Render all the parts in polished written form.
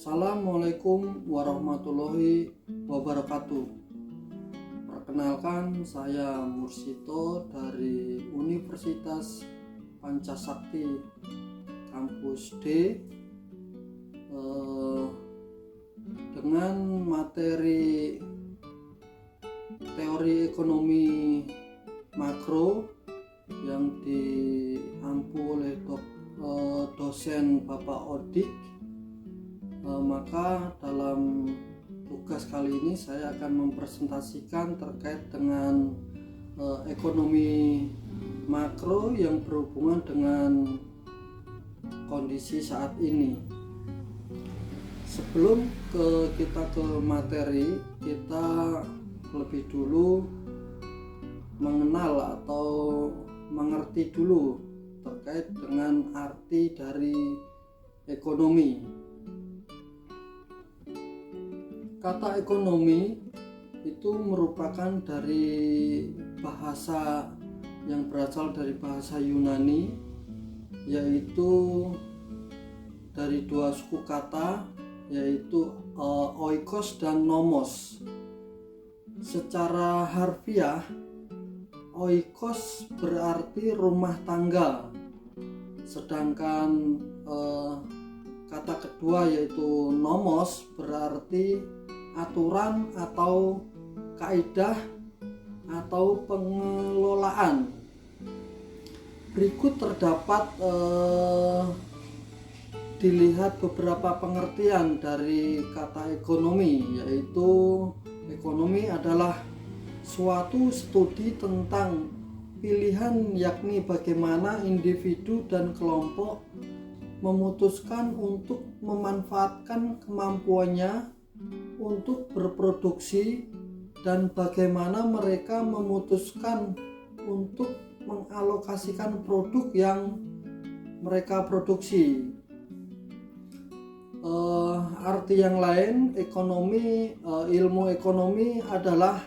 Assalamualaikum warahmatullahi wabarakatuh. Perkenalkan, saya Mursito dari Universitas Pancasakti Kampus D, dengan materi teori ekonomi makro yang diampu oleh dosen Bapak Odik. Maka dalam tugas kali ini saya akan mempresentasikan terkait dengan ekonomi makro yang berhubungan dengan kondisi saat ini. Sebelum kita ke materi, kita lebih dulu mengenal atau mengerti dulu terkait dengan arti dari ekonomi. Kata ekonomi itu merupakan dari bahasa yang berasal dari bahasa Yunani, yaitu dari dua suku kata, yaitu oikos dan nomos. Secara harfiah, oikos berarti rumah tangga, sedangkan kata kedua yaitu nomos berarti aturan atau kaidah atau pengelolaan. Berikut terdapat dilihat beberapa pengertian dari kata ekonomi, yaitu ekonomi adalah suatu studi tentang pilihan, yakni bagaimana individu dan kelompok memutuskan untuk memanfaatkan kemampuannya untuk berproduksi dan bagaimana mereka memutuskan untuk mengalokasikan produk yang mereka produksi. Arti yang lain, ilmu ekonomi adalah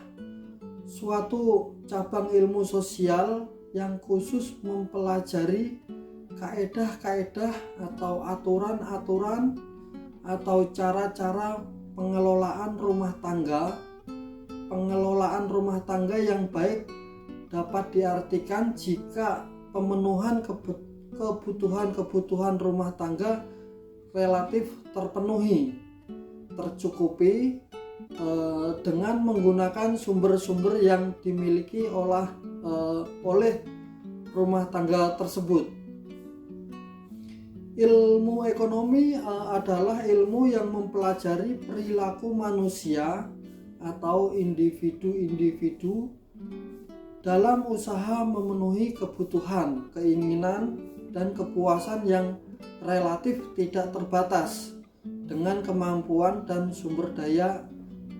suatu cabang ilmu sosial yang khusus mempelajari kaedah-kaedah atau aturan-aturan atau cara-cara pengelolaan rumah tangga yang baik dapat diartikan jika pemenuhan kebutuhan rumah tangga relatif tercukupi dengan menggunakan sumber-sumber yang dimiliki oleh rumah tangga tersebut. Ilmu ekonomi adalah ilmu yang mempelajari perilaku manusia atau individu-individu dalam usaha memenuhi kebutuhan, keinginan, dan kepuasan yang relatif tidak terbatas dengan kemampuan dan sumber daya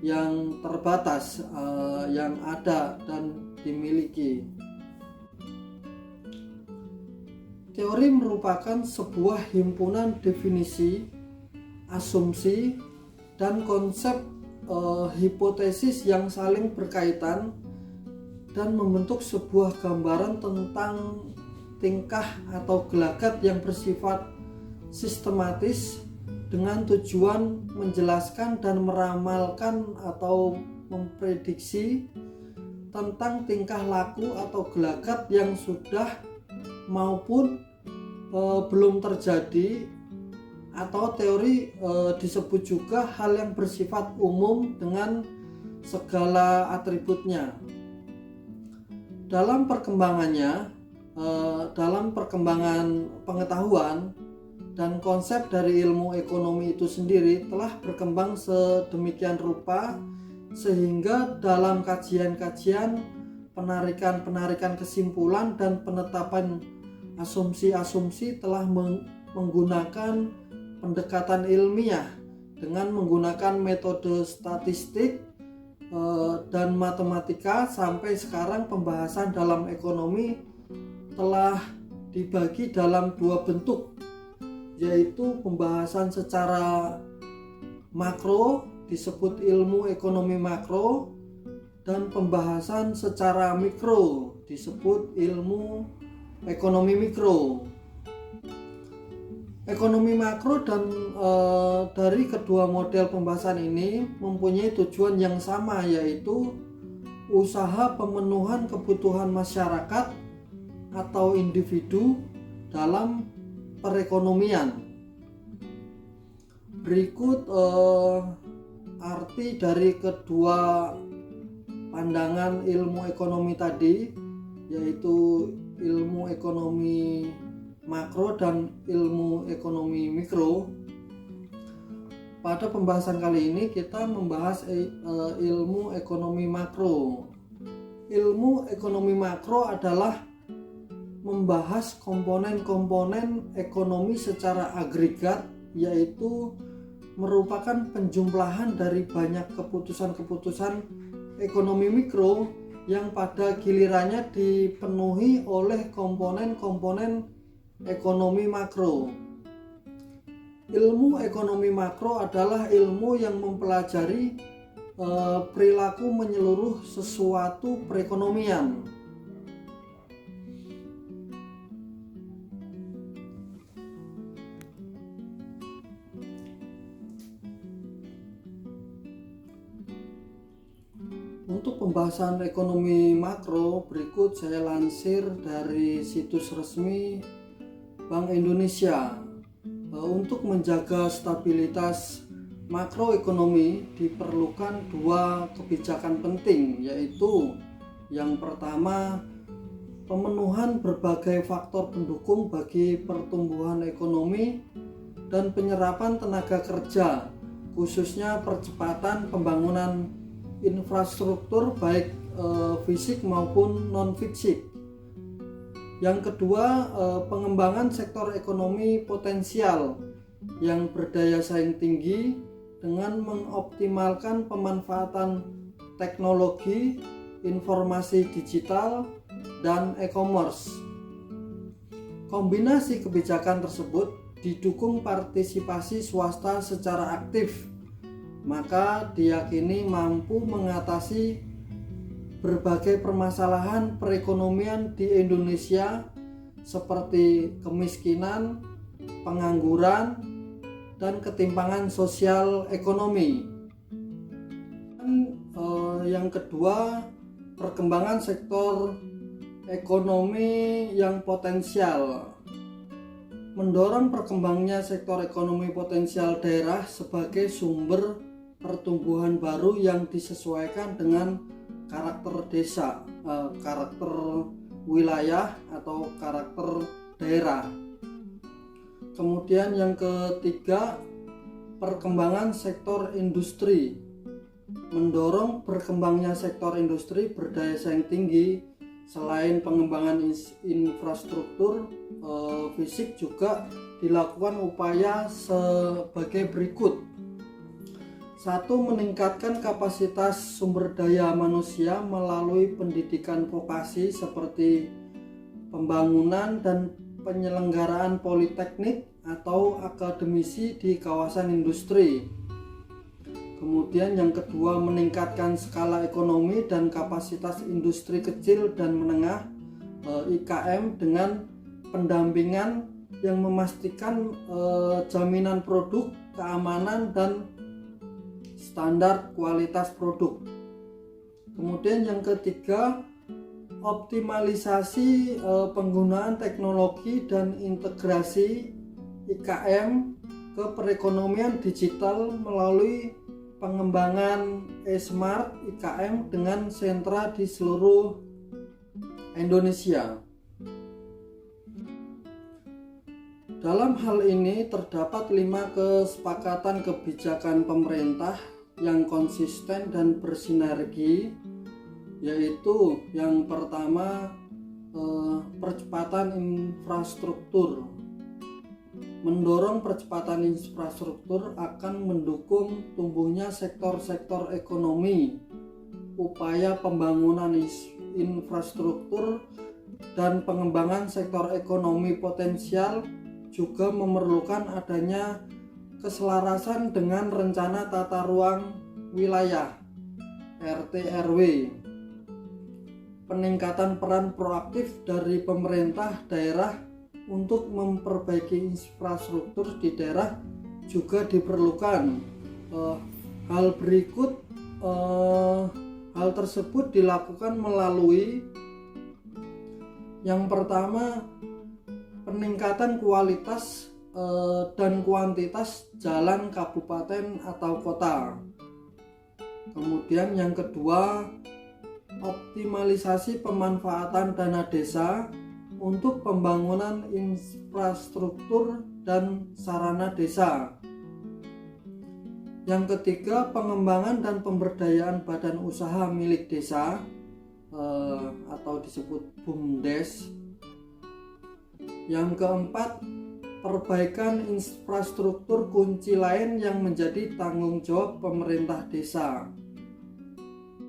yang terbatas yang ada dan dimiliki. Teori merupakan sebuah himpunan definisi, asumsi, dan konsep hipotesis yang saling berkaitan dan membentuk sebuah gambaran tentang tingkah atau gelagat yang bersifat sistematis dengan tujuan menjelaskan dan meramalkan atau memprediksi tentang tingkah laku atau gelagat yang sudah maupun belum terjadi, atau teori disebut juga hal yang bersifat umum dengan segala atributnya. Dalam perkembangan pengetahuan dan konsep dari ilmu ekonomi itu sendiri telah berkembang sedemikian rupa sehingga dalam kajian-kajian, penarikan kesimpulan dan penetapan asumsi-asumsi telah menggunakan pendekatan ilmiah dengan menggunakan metode statistik dan matematika. Sampai sekarang pembahasan dalam ekonomi telah dibagi dalam dua bentuk, yaitu pembahasan secara makro disebut ilmu ekonomi makro, dan pembahasan secara mikro disebut ilmu ekonomi mikro. Ekonomi makro dan dari kedua model pembahasan ini mempunyai tujuan yang sama, yaitu usaha pemenuhan kebutuhan masyarakat atau individu dalam perekonomian. Berikut arti dari kedua pandangan ilmu ekonomi tadi, yaitu ilmu ekonomi makro dan ilmu ekonomi mikro. Pada pembahasan kali ini kita membahas ilmu ekonomi makro. Ilmu ekonomi makro adalah membahas komponen-komponen ekonomi secara agregat, yaitu merupakan penjumlahan dari banyak keputusan-keputusan ekonomi mikro yang pada gilirannya dipenuhi oleh komponen-komponen ekonomi makro. Ilmu ekonomi makro adalah ilmu yang mempelajari perilaku menyeluruh sesuatu perekonomian. Untuk pembahasan ekonomi makro, berikut saya lansir dari situs resmi Bank Indonesia. Untuk menjaga stabilitas makroekonomi diperlukan dua kebijakan penting, yaitu yang pertama, pemenuhan berbagai faktor pendukung bagi pertumbuhan ekonomi dan penyerapan tenaga kerja, khususnya percepatan pembangunan infrastruktur baik fisik maupun non-fisik. Yang kedua, pengembangan sektor ekonomi potensial yang berdaya saing tinggi dengan mengoptimalkan pemanfaatan teknologi, informasi digital, dan e-commerce. Kombinasi kebijakan tersebut didukung partisipasi swasta secara aktif, maka diyakini mampu mengatasi berbagai permasalahan perekonomian di Indonesia seperti kemiskinan, pengangguran, dan ketimpangan sosial ekonomi. Dan, yang kedua, perkembangan sektor ekonomi yang potensial. Mendorong perkembangnya sektor ekonomi potensial daerah sebagai sumber pertumbuhan baru yang disesuaikan dengan karakter desa, karakter wilayah atau karakter daerah. Kemudian yang ketiga, perkembangan sektor industri. Mendorong berkembangnya sektor industri berdaya saing tinggi. Selain pengembangan infrastruktur fisik, juga dilakukan upaya sebagai berikut. 1. Meningkatkan kapasitas sumber daya manusia melalui pendidikan vokasi seperti pembangunan dan penyelenggaraan politeknik atau akademisi di kawasan industri. Kemudian yang kedua, meningkatkan skala ekonomi dan kapasitas industri kecil dan menengah IKM dengan pendampingan yang memastikan jaminan produk, keamanan, dan standar kualitas produk. Kemudian yang ketiga, optimalisasi penggunaan teknologi dan integrasi IKM ke perekonomian digital melalui pengembangan e-smart IKM dengan sentra di seluruh Indonesia. Dalam hal ini terdapat 5 kesepakatan kebijakan pemerintah yang konsisten dan bersinergi, yaitu yang pertama, percepatan infrastruktur. Mendorong percepatan infrastruktur akan mendukung tumbuhnya sektor-sektor ekonomi. Upaya pembangunan infrastruktur dan pengembangan sektor ekonomi potensial juga memerlukan adanya keselarasan dengan rencana tata ruang wilayah (RT/RW). Peningkatan peran proaktif dari pemerintah daerah untuk memperbaiki infrastruktur di daerah juga diperlukan. Hal tersebut dilakukan melalui yang pertama, peningkatan kualitas dan kuantitas jalan kabupaten atau kota. Kemudian yang kedua, optimalisasi pemanfaatan dana desa untuk pembangunan infrastruktur dan sarana desa. Yang ketiga, pengembangan dan pemberdayaan badan usaha milik desa atau disebut BUMDes. Yang keempat, perbaikan infrastruktur kunci lain yang menjadi tanggung jawab pemerintah desa.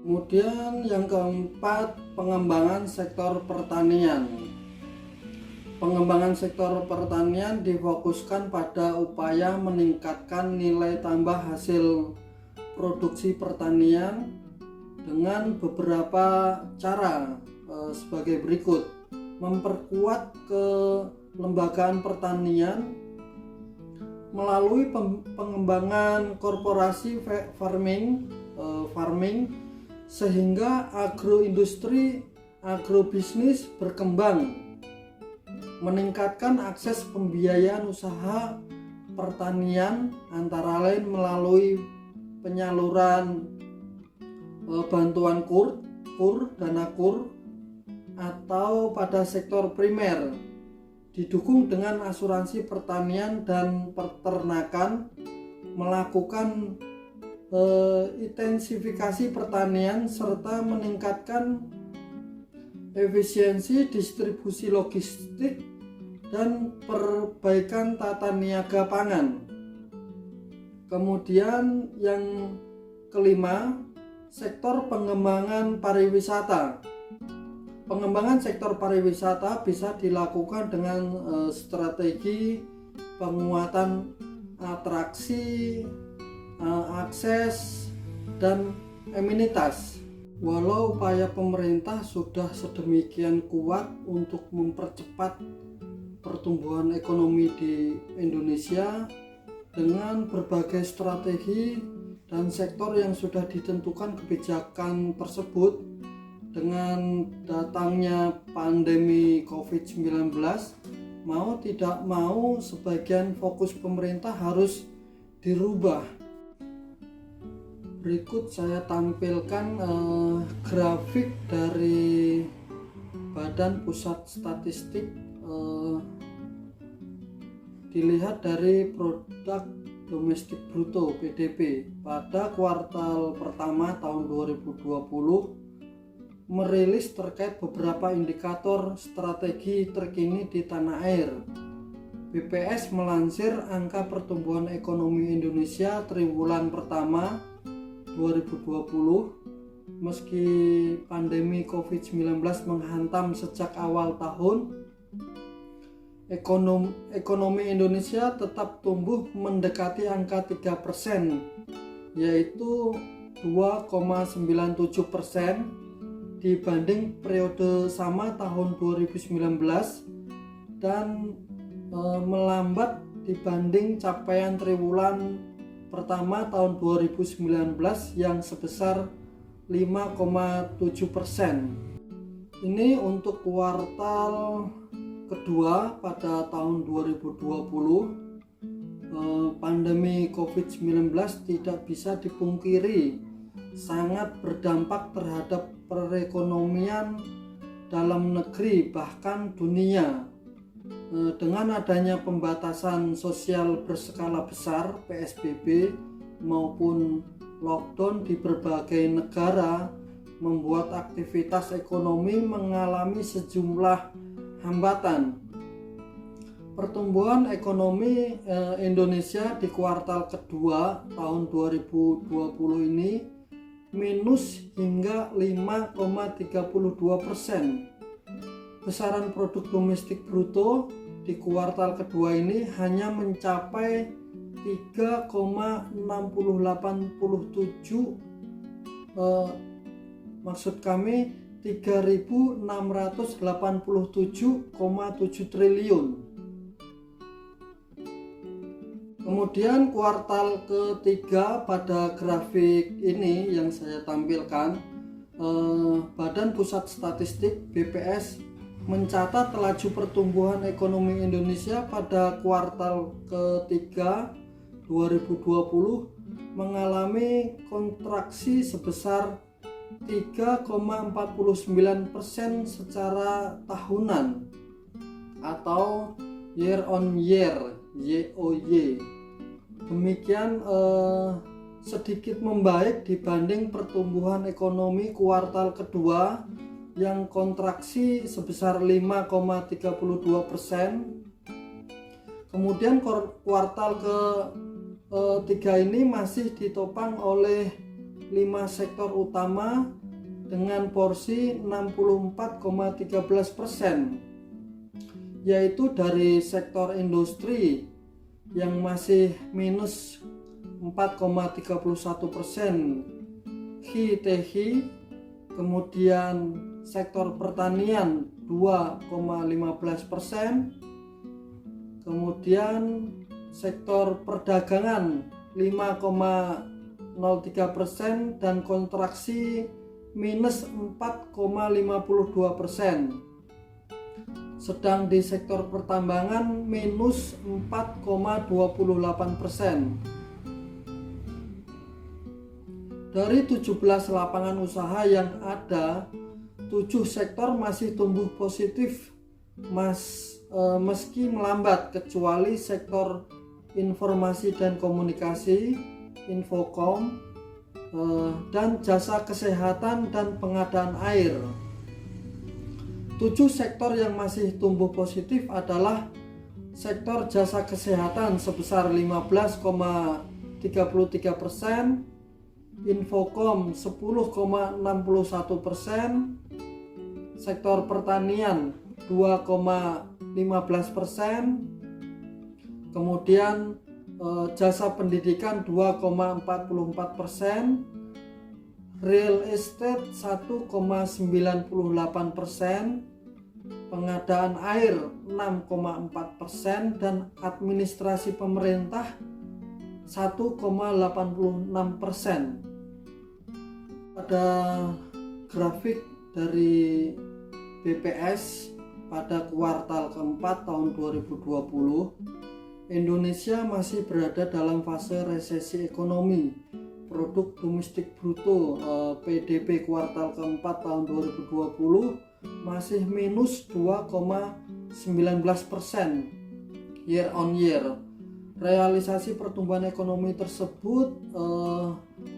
Kemudian yang keempat, pengembangan sektor pertanian. Pengembangan sektor pertanian difokuskan pada upaya meningkatkan nilai tambah hasil produksi pertanian dengan beberapa cara sebagai berikut. Memperkuat kelembagaan pertanian melalui pengembangan korporasi farming sehingga agrobisnis berkembang, meningkatkan akses pembiayaan usaha pertanian antara lain melalui penyaluran bantuan dana KUR atau pada sektor primer, didukung dengan asuransi pertanian dan peternakan, melakukan intensifikasi pertanian serta meningkatkan efisiensi distribusi logistik dan perbaikan tata niaga pangan. Kemudian yang kelima, sektor pengembangan pariwisata. Pengembangan sektor pariwisata bisa dilakukan dengan strategi penguatan atraksi, akses, dan amenitas. Walau upaya pemerintah sudah sedemikian kuat untuk mempercepat pertumbuhan ekonomi di Indonesia dengan berbagai strategi dan sektor yang sudah ditentukan kebijakan tersebut, dengan datangnya pandemi COVID-19, mau tidak mau sebagian fokus pemerintah harus dirubah. Berikut saya tampilkan grafik dari Badan Pusat Statistik. Dilihat dari produk domestik bruto PDB pada kuartal pertama tahun 2020 merilis terkait beberapa indikator strategi terkini di tanah air. BPS melansir angka pertumbuhan ekonomi Indonesia triwulan pertama 2020. Meski pandemi COVID-19 menghantam sejak awal tahun, ekonomi Indonesia tetap tumbuh mendekati angka 3%, yaitu 2,97% dibanding periode sama tahun 2019 dan melambat dibanding capaian triwulan pertama tahun 2019 yang sebesar 5,7%. Ini untuk kuartal kedua pada tahun 2020. Pandemi COVID-19 tidak bisa dipungkiri sangat berdampak terhadap perekonomian dalam negeri bahkan dunia. Dengan adanya pembatasan sosial berskala besar PSBB maupun lockdown di berbagai negara membuat aktivitas ekonomi mengalami sejumlah hambatan. Pertumbuhan ekonomi Indonesia di kuartal kedua tahun 2020 ini minus hingga 5,32%. Besaran produk domestik bruto di kuartal kedua ini hanya mencapai 3,687 triliun. Kemudian kuartal ketiga pada grafik ini yang saya tampilkan, Badan Pusat Statistik BPS mencatat laju pertumbuhan ekonomi Indonesia pada kuartal ketiga 2020 mengalami kontraksi sebesar 3,49% secara tahunan atau year on year (YoY). Demikian sedikit membaik dibanding pertumbuhan ekonomi kuartal kedua yang kontraksi sebesar 5,32%. Kemudian kuartal ketiga ini masih ditopang oleh 5 sektor utama dengan porsi 64,13%, yaitu dari sektor industri yang masih minus 4,31%, HI/THI, kemudian sektor pertanian 2,15%, kemudian sektor perdagangan 5,03% dan kontraksi minus 4,52%. Sedang di sektor pertambangan minus 4,28%. Dari 17 lapangan usaha yang ada, 7 sektor masih tumbuh positif meski melambat, kecuali sektor informasi dan komunikasi, Infokom, dan jasa kesehatan dan pengadaan air. 7 sektor yang masih tumbuh positif adalah sektor jasa kesehatan sebesar 15,33%, Infokom 10,61%, sektor pertanian 2,15%, kemudian jasa pendidikan 2,44%, real estate 1,98%, pengadaan air 6,4%, dan administrasi pemerintah 1,86%. Pada grafik dari BPS pada kuartal keempat tahun 2020, Indonesia masih berada dalam fase resesi ekonomi. Produk domestik bruto PDB kuartal keempat tahun 2020 masih minus 2,19% year on year. Realisasi pertumbuhan ekonomi tersebut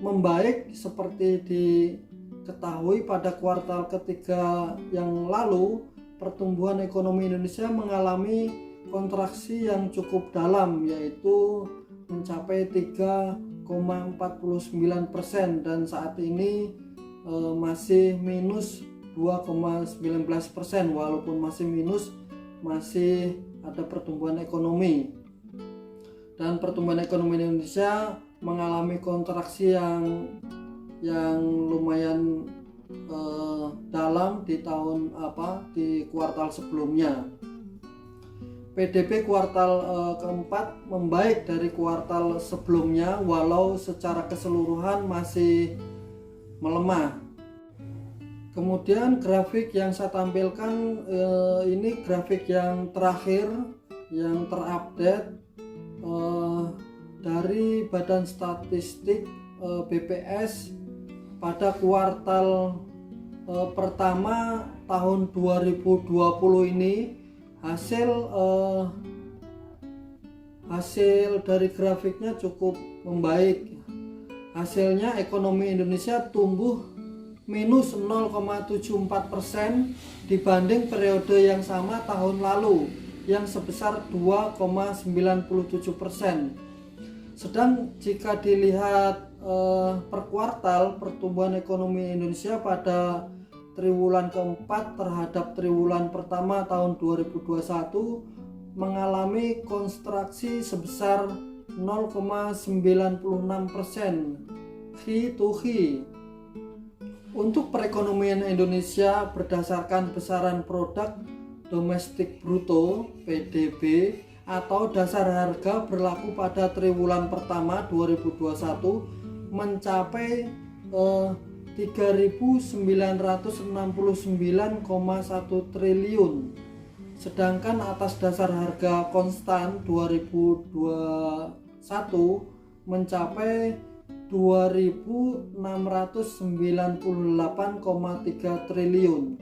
membaik seperti diketahui pada kuartal ketiga yang lalu. Pertumbuhan ekonomi Indonesia mengalami kontraksi yang cukup dalam, yaitu mencapai 3,49% dan saat ini masih minus 2,19%. Walaupun masih minus, masih ada pertumbuhan ekonomi. Dan pertumbuhan ekonomi Indonesia mengalami kontraksi yang lumayan dalam di kuartal sebelumnya. PDB kuartal keempat membaik dari kuartal sebelumnya, walau secara keseluruhan masih melemah. Kemudian grafik yang saya tampilkan ini grafik yang terakhir yang terupdate dari Badan Statistik BPS pada kuartal pertama tahun 2020 ini. Hasil dari grafiknya cukup membaik. Hasilnya ekonomi Indonesia tumbuh minus 0,74% dibanding periode yang sama tahun lalu yang sebesar 2,97%. Sedang jika dilihat per kuartal, pertumbuhan ekonomi Indonesia pada triwulan keempat terhadap triwulan pertama tahun 2021 mengalami kontraksi sebesar 0,96% HI/THI. Untuk perekonomian Indonesia berdasarkan besaran produk domestik bruto PDB atau dasar harga berlaku pada triwulan pertama 2021 mencapai 3.969,1 triliun. Sedangkan atas dasar harga konstan 2021 mencapai 2.698,3 triliun.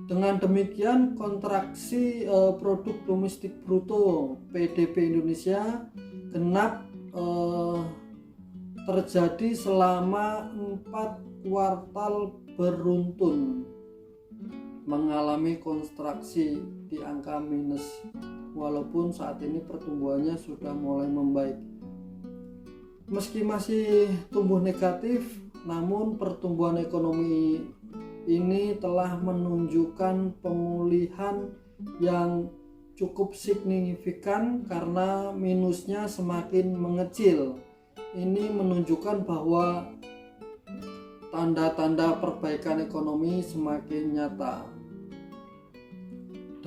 Dengan demikian kontraksi produk domestik bruto PDB Indonesia genap terjadi selama 4 kuartal beruntun mengalami kontraksi di angka minus, walaupun saat ini pertumbuhannya sudah mulai membaik. Meski masih tumbuh negatif, namun pertumbuhan ekonomi ini telah menunjukkan pemulihan yang cukup signifikan karena minusnya semakin mengecil. Ini menunjukkan bahwa tanda-tanda perbaikan ekonomi semakin nyata.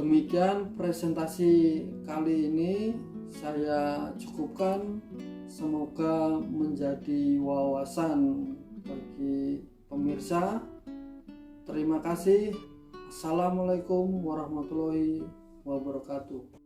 Demikian presentasi kali ini saya cukupkan. Semoga menjadi wawasan bagi pemirsa. Terima kasih. Assalamualaikum warahmatullahi wabarakatuh.